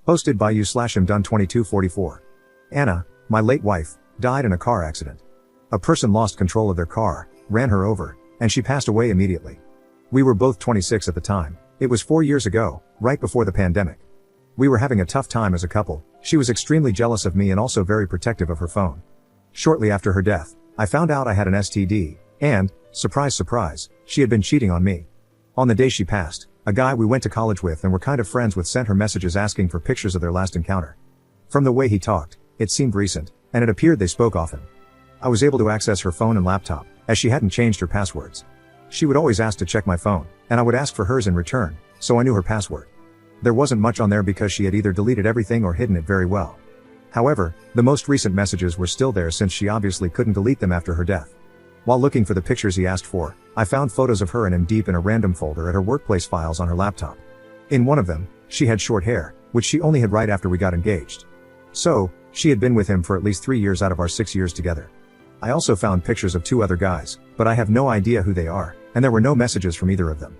Hosted by you/imdone2244. Anna, my late wife, died in a car accident. A person lost control of their car, ran her over, and she passed away immediately. We were both 26 at the time. It was 4 years ago, right before the pandemic. We were having a tough time as a couple. She was extremely jealous of me and also very protective of her phone. Shortly after her death, I found out I had an STD, and, surprise surprise, she had been cheating on me. On the day she passed, a guy we went to college with and were kind of friends with sent her messages asking for pictures of their last encounter. From the way he talked, it seemed recent, and it appeared they spoke often. I was able to access her phone and laptop, as she hadn't changed her passwords. She would always ask to check my phone, and I would ask for hers in return, so I knew her password. There wasn't much on there because she had either deleted everything or hidden it very well. However, the most recent messages were still there since she obviously couldn't delete them after her death. While looking for the pictures he asked for, I found photos of her and him deep in a random folder at her workplace files on her laptop. In one of them, she had short hair, which she only had right after we got engaged. So, she had been with him for at least 3 years out of our 6 years together. I also found pictures of 2 other guys, but I have no idea who they are, and there were no messages from either of them.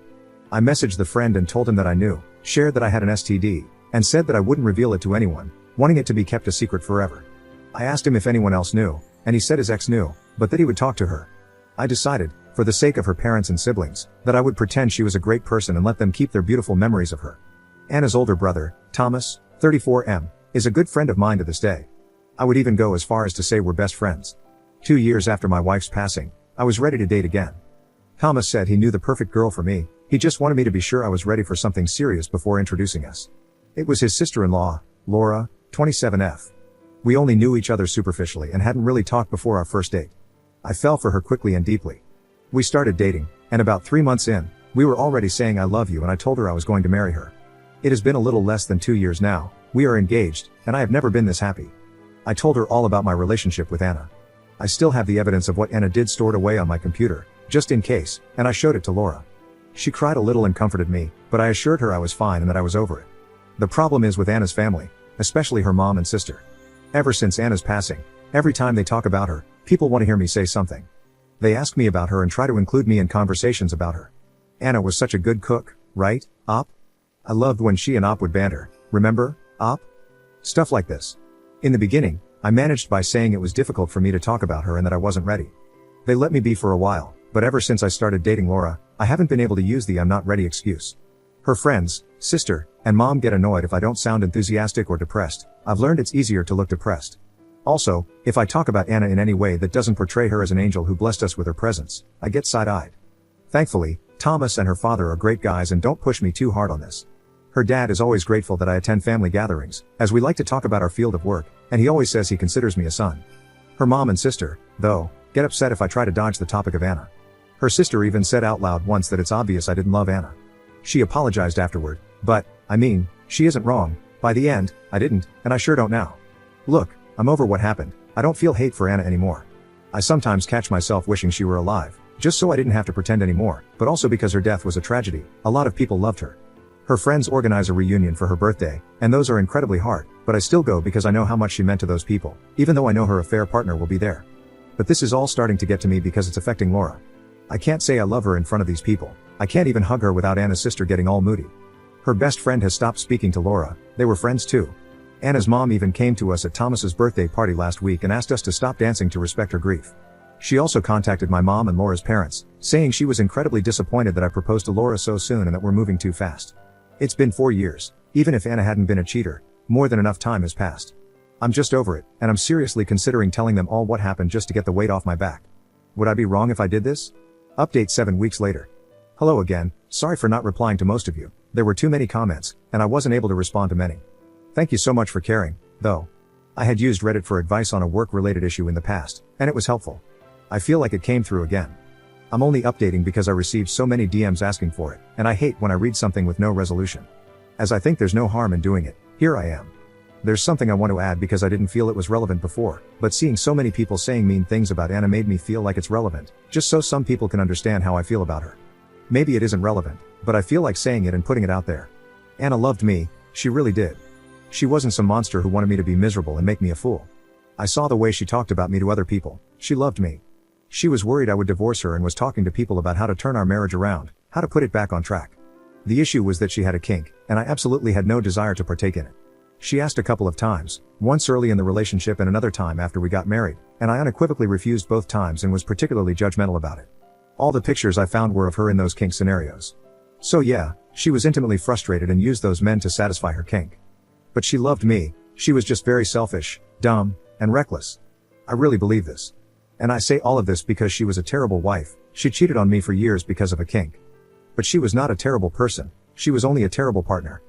I messaged the friend and told him that I knew, shared that I had an STD, and said that I wouldn't reveal it to anyone, wanting it to be kept a secret forever. I asked him if anyone else knew, and he said his ex knew, but that he would talk to her. I decided, for the sake of her parents and siblings, that I would pretend she was a great person and let them keep their beautiful memories of her. Anna's older brother, Thomas, 34M, is a good friend of mine to this day. I would even go as far as to say we're best friends. 2 years after my wife's passing, I was ready to date again. Thomas said he knew the perfect girl for me, he just wanted me to be sure I was ready for something serious before introducing us. It was his sister-in-law, Laura, 27F. We only knew each other superficially and hadn't really talked before our first date. I fell for her quickly and deeply. We started dating, and about 3 months in, we were already saying I love you and I told her I was going to marry her. It has been a little less than 2 years now, we are engaged, and I have never been this happy. I told her all about my relationship with Anna. I still have the evidence of what Anna did stored away on my computer, just in case, and I showed it to Laura. She cried a little and comforted me, but I assured her I was fine and that I was over it. The problem is with Anna's family, especially her mom and sister. Ever since Anna's passing, every time they talk about her, people want to hear me say something. They ask me about her and try to include me in conversations about her. Anna was such a good cook, right, Op? I loved when she and Op would banter, remember, Op? Stuff like this. In the beginning, I managed by saying it was difficult for me to talk about her and that I wasn't ready. They let me be for a while, but ever since I started dating Laura, I haven't been able to use the I'm not ready excuse. Her friends, sister, and mom get annoyed if I don't sound enthusiastic or depressed. I've learned it's easier to look depressed. Also, if I talk about Anna in any way that doesn't portray her as an angel who blessed us with her presence, I get side-eyed. Thankfully, Thomas and her father are great guys and don't push me too hard on this. Her dad is always grateful that I attend family gatherings, as we like to talk about our field of work, and he always says he considers me a son. Her mom and sister, though, get upset if I try to dodge the topic of Anna. Her sister even said out loud once that it's obvious I didn't love Anna. She apologized afterward, but, I mean, she isn't wrong. By the end, I didn't, and I sure don't now. Look, I'm over what happened. I don't feel hate for Anna anymore. I sometimes catch myself wishing she were alive, just so I didn't have to pretend anymore, but also because her death was a tragedy. A lot of people loved her. Her friends organize a reunion for her birthday, and those are incredibly hard, but I still go because I know how much she meant to those people, even though I know her affair partner will be there. But this is all starting to get to me because it's affecting Laura. I can't say I love her in front of these people. I can't even hug her without Anna's sister getting all moody. Her best friend has stopped speaking to Laura. They were friends too. Anna's mom even came to us at Thomas's birthday party last week and asked us to stop dancing to respect her grief. She also contacted my mom and Laura's parents, saying she was incredibly disappointed that I proposed to Laura so soon and that we're moving too fast. It's been 4 years. Even if Anna hadn't been a cheater, more than enough time has passed. I'm just over it, and I'm seriously considering telling them all what happened just to get the weight off my back. Would I be wrong if I did this? Update 7 weeks later. Hello again, sorry for not replying to most of you. There were too many comments, and I wasn't able to respond to many. Thank you so much for caring, though. I had used Reddit for advice on a work-related issue in the past, and it was helpful. I feel like it came through again. I'm only updating because I received so many DMs asking for it, and I hate when I read something with no resolution. As I think there's no harm in doing it, here I am. There's something I want to add because I didn't feel it was relevant before, but seeing so many people saying mean things about Anna made me feel like it's relevant, just so some people can understand how I feel about her. Maybe it isn't relevant, but I feel like saying it and putting it out there. Anna loved me, she really did. She wasn't some monster who wanted me to be miserable and make me a fool. I saw the way she talked about me to other people. She loved me. She was worried I would divorce her and was talking to people about how to turn our marriage around, how to put it back on track. The issue was that she had a kink, and I absolutely had no desire to partake in it. She asked a couple of times, once early in the relationship and another time after we got married, and I unequivocally refused both times and was particularly judgmental about it. All the pictures I found were of her in those kink scenarios. So yeah, she was intimately frustrated and used those men to satisfy her kink. But she loved me, she was just very selfish, dumb, and reckless. I really believe this. And I say all of this because she was a terrible wife, she cheated on me for years because of a kink. But she was not a terrible person, she was only a terrible partner.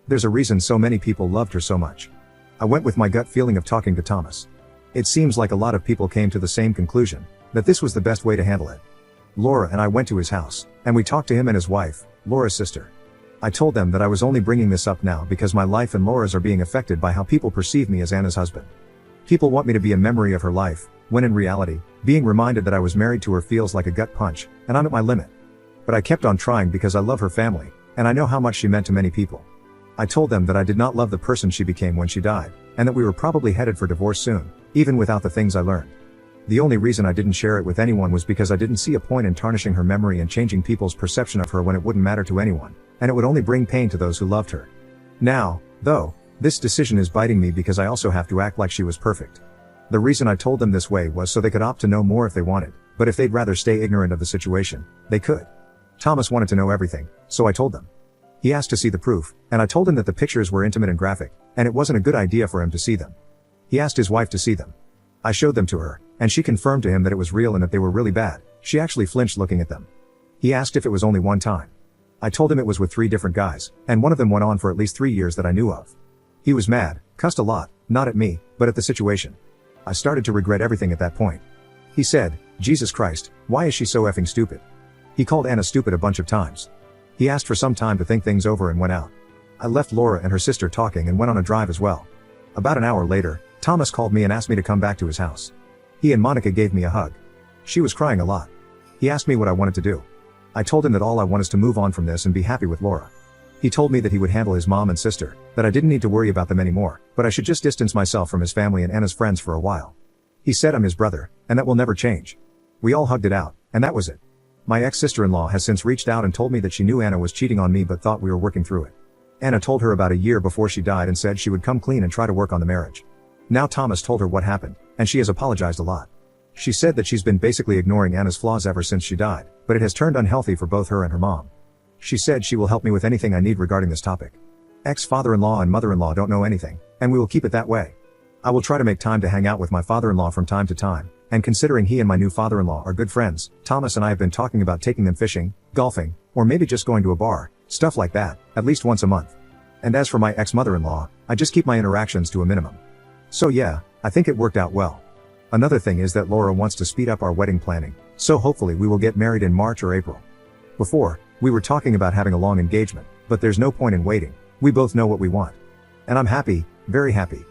There's a reason so many people loved her so much. I went with my gut feeling of talking to Thomas. It seems like a lot of people came to the same conclusion, that this was the best way to handle it. Laura and I went to his house, and we talked to him and his wife, Laura's sister. I told them that I was only bringing this up now because my life and Laura's are being affected by how people perceive me as Anna's husband. People want me to be a memory of her life, when in reality, being reminded that I was married to her feels like a gut punch, and I'm at my limit. But I kept on trying because I love her family, and I know how much she meant to many people. I told them that I did not love the person she became when she died, and that we were probably headed for divorce soon, even without the things I learned. The only reason I didn't share it with anyone was because I didn't see a point in tarnishing her memory and changing people's perception of her when it wouldn't matter to anyone, and it would only bring pain to those who loved her. Now, though, this decision is biting me because I also have to act like she was perfect. The reason I told them this way was so they could opt to know more if they wanted, but if they'd rather stay ignorant of the situation, they could. Thomas wanted to know everything, so I told them. He asked to see the proof, and I told him that the pictures were intimate and graphic, and it wasn't a good idea for him to see them. He asked his wife to see them. I showed them to her, and she confirmed to him that it was real and that they were really bad. She actually flinched looking at them. He asked if it was only one time. I told him it was with 3 different guys, and one of them went on for at least 3 years that I knew of. He was mad, cussed a lot, not at me, but at the situation. I started to regret everything at that point. He said, "Jesus Christ, why is she so effing stupid?" He called Anna stupid a bunch of times. He asked for some time to think things over and went out. I left Laura and her sister talking and went on a drive as well. About an hour later, Thomas called me and asked me to come back to his house. He and Monica gave me a hug. She was crying a lot. He asked me what I wanted to do. I told him that all I want is to move on from this and be happy with Laura. He told me that he would handle his mom and sister, that I didn't need to worry about them anymore, but I should just distance myself from his family and Anna's friends for a while. He said I'm his brother, and that will never change. We all hugged it out, and that was it. My ex-sister-in-law has since reached out and told me that she knew Anna was cheating on me but thought we were working through it. Anna told her about a year before she died and said she would come clean and try to work on the marriage. Now Thomas told her what happened, and she has apologized a lot. She said that she's been basically ignoring Anna's flaws ever since she died, but it has turned unhealthy for both her and her mom. She said she will help me with anything I need regarding this topic. Ex-father-in-law and mother-in-law don't know anything, and we will keep it that way. I will try to make time to hang out with my father-in-law from time to time, and considering he and my new father-in-law are good friends, Thomas and I have been talking about taking them fishing, golfing, or maybe just going to a bar, stuff like that, at least once a month. And as for my ex-mother-in-law, I just keep my interactions to a minimum. So yeah, I think it worked out well. Another thing is that Laura wants to speed up our wedding planning, so hopefully we will get married in March or April. Before, we were talking about having a long engagement, but there's no point in waiting, we both know what we want. And I'm happy, very happy.